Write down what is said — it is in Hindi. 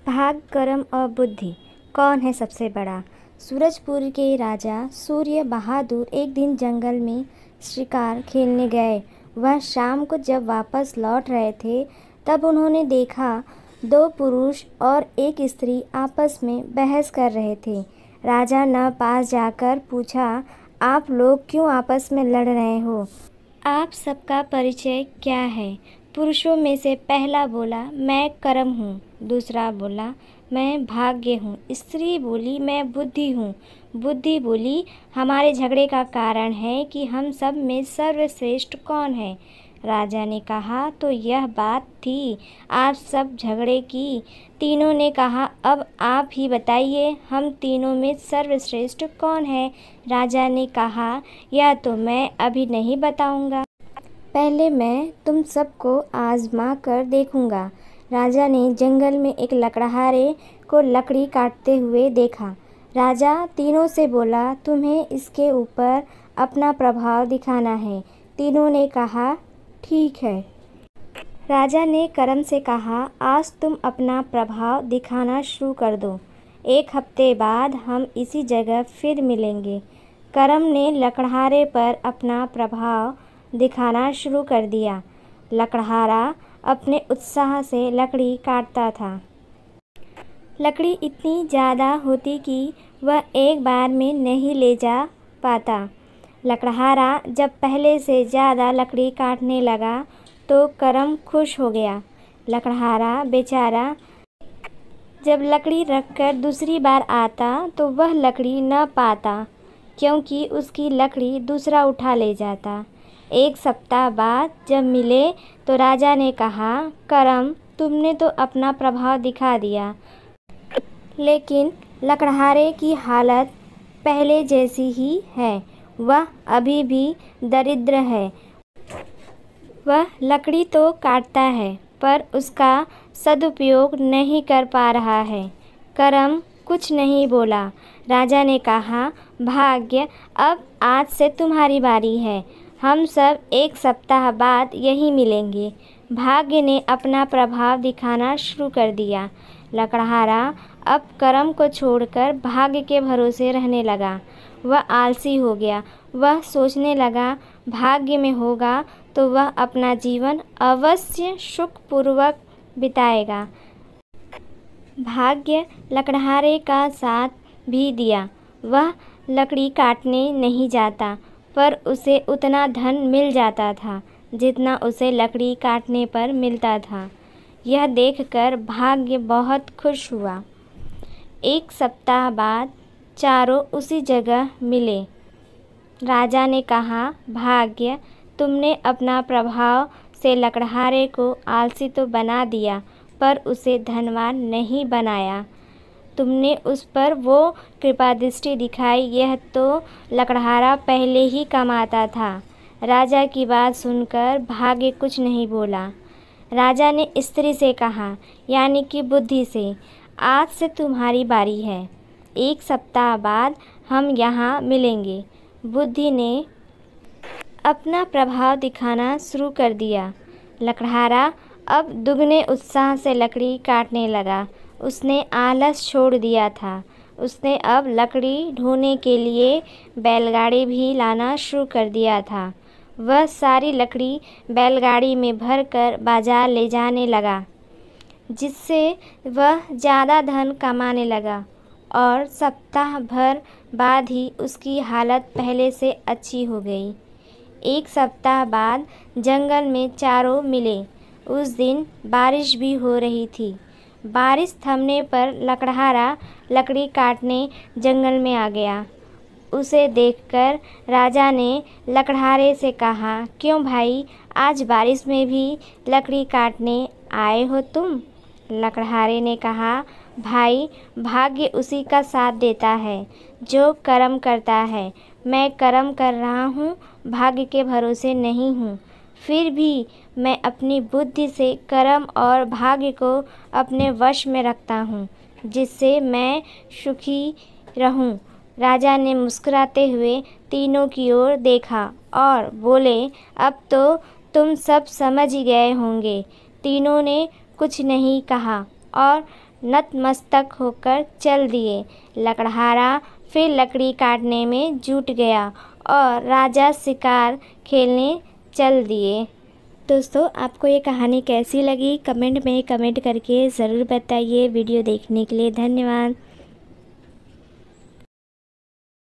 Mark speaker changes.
Speaker 1: भाग, कर्म और बुद्धि कौन है सबसे बड़ा। सूरजपुर के राजा सूर्य बहादुर एक दिन जंगल में शिकार खेलने गए। वह शाम को जब वापस लौट रहे थे तब उन्होंने देखा दो पुरुष और एक स्त्री आपस में बहस कर रहे थे। राजा ने पास जाकर पूछा, आप लोग क्यों आपस में लड़ रहे हो? आप सबका परिचय क्या है? पुरुषों में से पहला बोला, मैं कर्म हूँ। दूसरा बोला, मैं भाग्य हूँ। स्त्री बोली, मैं बुद्धि हूँ। बुद्धि बोली, हमारे झगड़े का कारण है कि हम सब में सर्वश्रेष्ठ कौन है। राजा ने कहा, तो यह बात थी आप सब झगड़े की। तीनों ने कहा, अब आप ही बताइए हम तीनों में सर्वश्रेष्ठ कौन है। राजा ने कहा, यह तो मैं अभी नहीं बताऊंगा, पहले मैं तुम सबको आजमा कर देखूंगा। राजा ने जंगल में एक लकड़हारे को लकड़ी काटते हुए देखा। राजा तीनों से बोला, तुम्हें इसके ऊपर अपना प्रभाव दिखाना है। तीनों ने कहा, ठीक है। राजा ने कर्म से कहा, आज तुम अपना प्रभाव दिखाना शुरू कर दो। एक हफ्ते बाद हम इसी जगह फिर मिलेंगे। कर्म ने लकड़हारे पर अपना प्रभाव दिखाना शुरू कर दिया। लकड़हारा अपने उत्साह से लकड़ी काटता था। लकड़ी इतनी ज़्यादा होती कि वह एक बार में नहीं ले जा पाता। लकड़हारा जब पहले से ज़्यादा लकड़ी काटने लगा तो कर्म खुश हो गया। लकड़हारा बेचारा जब लकड़ी रखकर दूसरी बार आता तो वह लकड़ी न पाता, क्योंकि उसकी लकड़ी दूसरा उठा ले जाता। एक सप्ताह बाद जब मिले तो राजा ने कहा, कर्म, तुमने तो अपना प्रभाव दिखा दिया, लेकिन लकड़हारे की हालत पहले जैसी ही है। वह अभी भी दरिद्र है। वह लकड़ी तो काटता है पर उसका सदुपयोग नहीं कर पा रहा है। कर्म कुछ नहीं बोला। राजा ने कहा, भाग्य, अब आज से तुम्हारी बारी है। हम सब एक सप्ताह बाद यहीं मिलेंगे। भाग्य ने अपना प्रभाव दिखाना शुरू कर दिया। लकड़हारा अब कर्म को छोड़कर भाग्य के भरोसे रहने लगा। वह आलसी हो गया। वह सोचने लगा, भाग्य में होगा तो वह अपना जीवन अवश्य सुखपूर्वक बिताएगा। भाग्य लकड़हारे का साथ भी दिया। वह लकड़ी काटने नहीं जाता, पर उसे उतना धन मिल जाता था जितना उसे लकड़ी काटने पर मिलता था। यह देखकर भाग्य बहुत खुश हुआ। एक सप्ताह बाद चारों उसी जगह मिले। राजा ने कहा, भाग्य, तुमने अपना प्रभाव से लकड़हारे को आलसी तो बना दिया, पर उसे धनवान नहीं बनाया। तुमने उस पर वो कृपा दृष्टि दिखाई, यह तो लकड़हारा पहले ही कमाता था। राजा की बात सुनकर भाग्य कुछ नहीं बोला। राजा ने स्त्री से कहा, यानी कि बुद्धि से, आज से तुम्हारी बारी है। एक सप्ताह बाद हम यहाँ मिलेंगे। बुद्धि ने अपना प्रभाव दिखाना शुरू कर दिया। लकड़हारा अब दुगने उत्साह से लकड़ी काटने लगा। उसने आलस छोड़ दिया था। उसने अब लकड़ी ढोने के लिए बैलगाड़ी भी लाना शुरू कर दिया था। वह सारी लकड़ी बैलगाड़ी में भरकर बाजार ले जाने लगा, जिससे वह ज़्यादा धन कमाने लगा और सप्ताह भर बाद ही उसकी हालत पहले से अच्छी हो गई। एक सप्ताह बाद जंगल में चारों मिले। उस दिन बारिश भी हो रही थी। बारिश थमने पर लकड़हारा लकड़ी काटने जंगल में आ गया। उसे देखकर राजा ने लकड़हारे से कहा, क्यों भाई, आज बारिश में भी लकड़ी काटने आए हो तुम? लकड़हारे ने कहा, भाई, भाग्य उसी का साथ देता है जो कर्म करता है। मैं कर्म कर रहा हूँ, भाग्य के भरोसे नहीं हूँ। फिर भी मैं अपनी बुद्धि से कर्म और भाग्य को अपने वश में रखता हूँ, जिससे मैं सुखी रहूँ। राजा ने मुस्कुराते हुए तीनों की ओर देखा और बोले, अब तो तुम सब समझ ही गए होंगे। तीनों ने कुछ नहीं कहा और नतमस्तक होकर चल दिए। लकड़हारा फिर लकड़ी काटने में जुट गया और राजा शिकार खेलने चल दिए। दोस्तों, आपको ये कहानी कैसी लगी कमेंट में कमेंट करके ज़रूर बताइए। वीडियो देखने के लिए धन्यवाद।